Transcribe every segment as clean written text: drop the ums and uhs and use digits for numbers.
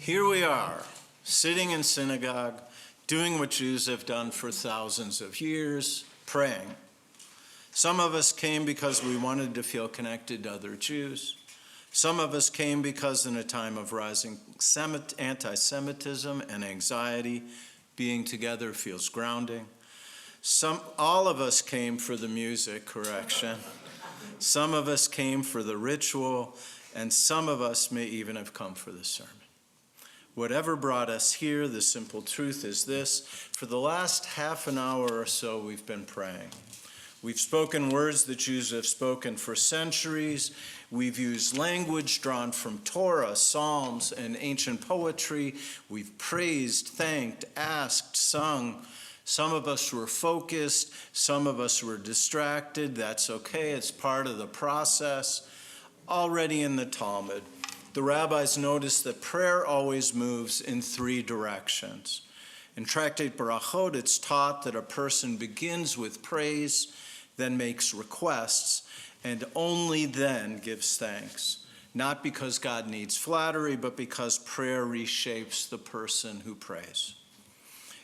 Here we are, sitting in synagogue, doing what Jews have done for thousands of years, praying. Some of us came because we wanted to feel connected to other Jews. Some of us came because in a time of rising anti-Semitism and anxiety, being together feels grounding. All of us came for the music, correction. Some of us came for the ritual, and some of us may even have come for the sermon. Whatever brought us here, the simple truth is this: for the last half an hour or so, we've been praying. We've spoken words that Jews have spoken for centuries. We've used language drawn from Torah, Psalms, and ancient poetry. We've praised, thanked, asked, sung. Some of us were focused. Some of us were distracted. That's okay. It's part of the process. Already in the Talmud, the rabbis noticed that prayer always moves in three directions. In Tractate Barachot, it's taught that a person begins with praise, then makes requests, and only then gives thanks. Not because God needs flattery, but because prayer reshapes the person who prays.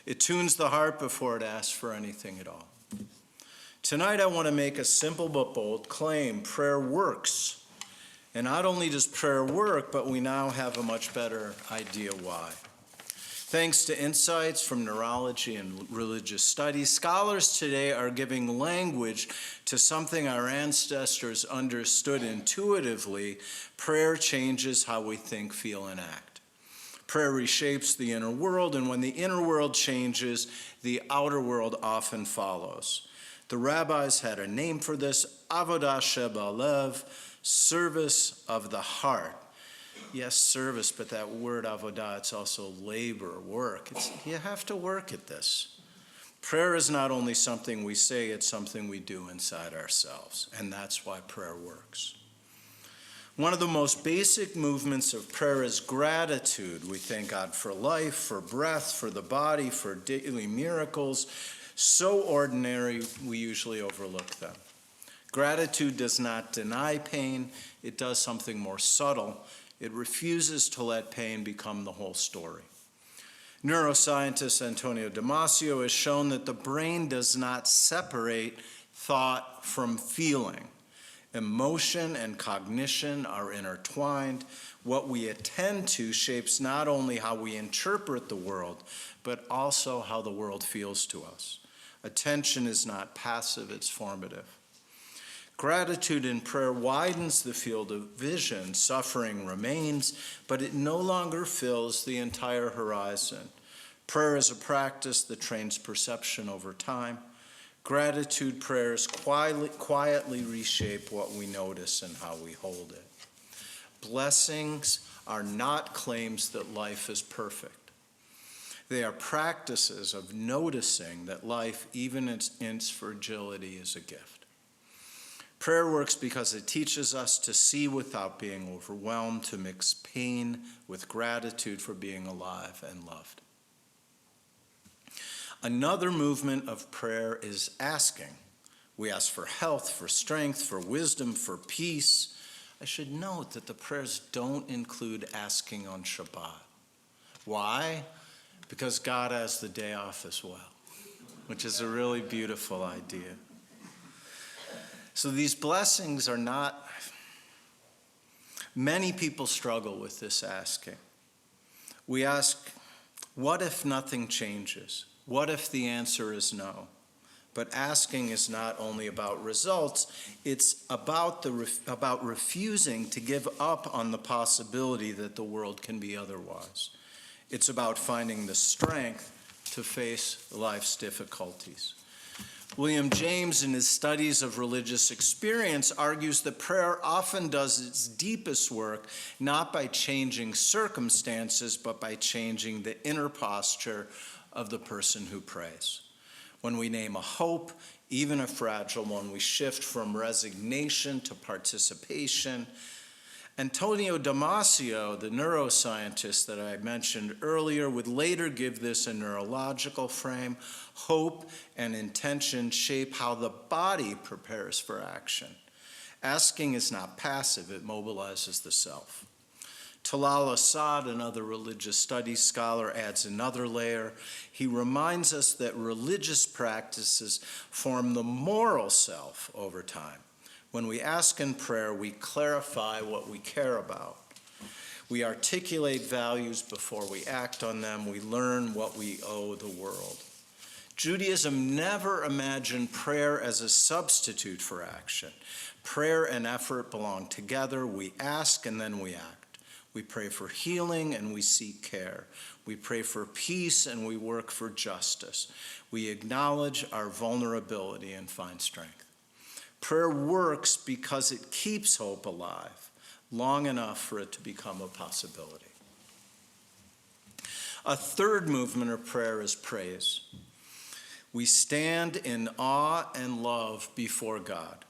It tunes the heart before it asks for anything at all. Tonight I want to make a simple but bold claim: prayer works. And not only does prayer work, but we now have a much better idea why. Thanks to insights from neurology and religious studies, scholars today are giving language to something our ancestors understood intuitively. Prayer changes how we think, feel, and act. Prayer reshapes the inner world, and when the inner world changes, the outer world often follows. The rabbis had a name for this: avodah shebalev, service of the heart. Yes, service, but that word avodah, it's also labor, work. You have to work at this. Prayer is not only something we say, it's something we do inside ourselves, and that's why prayer works. One of the most basic movements of prayer is gratitude. We thank God for life, for breath, for the body, for daily miracles. So ordinary, we usually overlook them. Gratitude does not deny pain. It does something more subtle. It refuses to let pain become the whole story. Neuroscientist Antonio Damasio has shown that the brain does not separate thought from feeling. Emotion and cognition are intertwined. What we attend to shapes not only how we interpret the world, but also how the world feels to us. Attention is not passive, it's formative. Gratitude in prayer widens the field of vision. Suffering remains, but it no longer fills the entire horizon. Prayer is a practice that trains perception over time. Gratitude prayers quietly reshape what we notice and how we hold it. Blessings are not claims that life is perfect. They are practices of noticing that life, even in its fragility, is a gift. Prayer works because it teaches us to see without being overwhelmed, to mix pain with gratitude for being alive and loved. Another movement of prayer is asking. We ask for health, for strength, for wisdom, for peace. I should note that the prayers don't include asking on Shabbat. Why? Because God has the day off as well, which is a really beautiful idea. So these blessings are not, many people struggle with this asking. We ask, what if nothing changes? What if the answer is no? But asking is not only about results, it's about refusing to give up on the possibility that the world can be otherwise. It's about finding the strength to face life's difficulties. William James, in his studies of religious experience, argues that prayer often does its deepest work not by changing circumstances, but by changing the inner posture of the person who prays. When we name a hope, even a fragile one, we shift from resignation to participation. Antonio Damasio, the neuroscientist that I mentioned earlier, would later give this a neurological frame. Hope and intention shape how the body prepares for action. Asking is not passive, it mobilizes the self. Talal Asad, another religious studies scholar, adds another layer. He reminds us that religious practices form the moral self over time. When we ask in prayer, we clarify what we care about. We articulate values before we act on them. We learn what we owe the world. Judaism never imagined prayer as a substitute for action. Prayer and effort belong together. We ask and then we act. We pray for healing and we seek care. We pray for peace and we work for justice. We acknowledge our vulnerability and find strength. Prayer works because it keeps hope alive long enough for it to become a possibility. A third movement of prayer is praise. We stand in awe and love before God.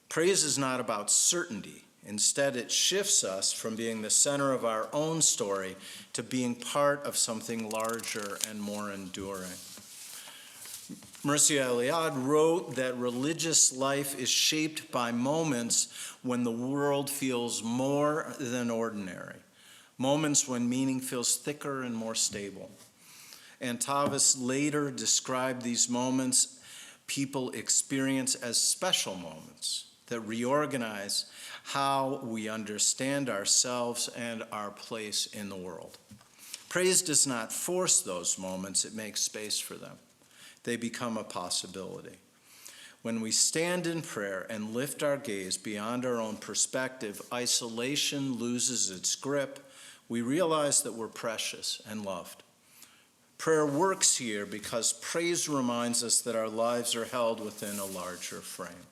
Praise is not about certainty. Instead, it shifts us from being the center of our own story to being part of something larger and more enduring. Mircea Eliade wrote that religious life is shaped by moments when the world feels more than ordinary, moments when meaning feels thicker and more stable. Antavis later described these moments people experience as special moments that reorganize how we understand ourselves and our place in the world. Praise does not force those moments, it makes space for them. They become a possibility. When we stand in prayer and lift our gaze beyond our own perspective, isolation loses its grip. We realize that we're precious and loved. Prayer works here because praise reminds us that our lives are held within a larger frame.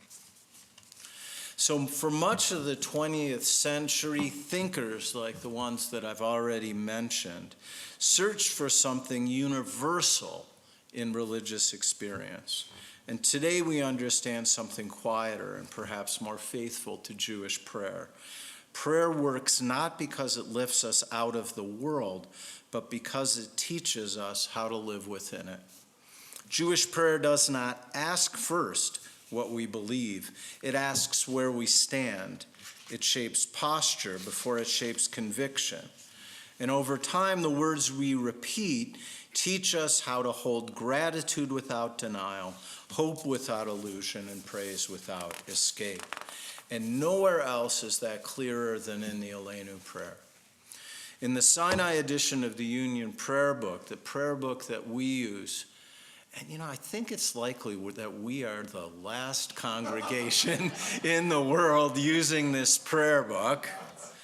So for much of the 20th century, thinkers like the ones that I've already mentioned searched for something universal in religious experience. And today we understand something quieter and perhaps more faithful to Jewish prayer. Prayer works not because it lifts us out of the world, but because it teaches us how to live within it. Jewish prayer does not ask first what we believe. It asks where we stand. It shapes posture before it shapes conviction. And over time, the words we repeat teach us how to hold gratitude without denial, hope without illusion, and praise without escape. And nowhere else is that clearer than in the Aleinu prayer. In the Sinai edition of the Union Prayer Book, the prayer book that we use, and I think it's likely that we are the last congregation in the world using this prayer book.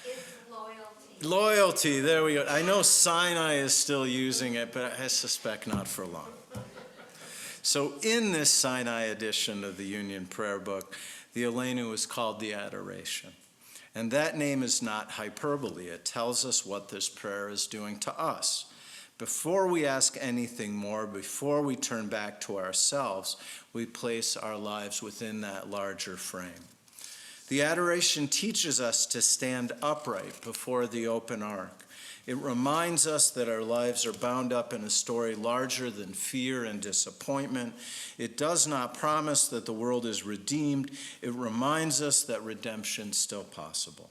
It's loyalty, there we go. I know Sinai is still using it, but I suspect not for long. So in this Sinai edition of the Union Prayer Book, the Aleinu is called the Adoration. And that name is not hyperbole. It tells us what this prayer is doing to us. Before we ask anything more, before we turn back to ourselves, we place our lives within that larger frame. The adoration teaches us to stand upright before the open ark. It reminds us that our lives are bound up in a story larger than fear and disappointment. It does not promise that the world is redeemed. It reminds us that redemption is still possible.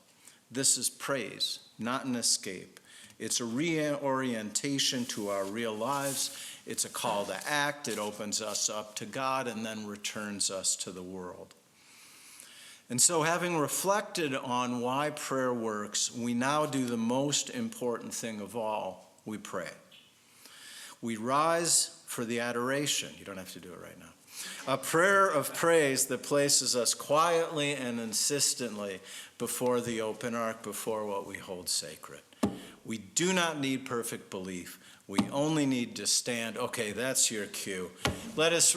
This is praise, not an escape. It's a reorientation to our real lives. It's a call to act. It opens us up to God and then returns us to the world. And so, having reflected on why prayer works, we now do the most important thing of all. We pray. We rise for the adoration. You don't have to do it right now. A prayer of praise that places us quietly and insistently before the open ark, before what we hold sacred. We do not need perfect belief. We only need to stand. Okay, that's your cue. Let us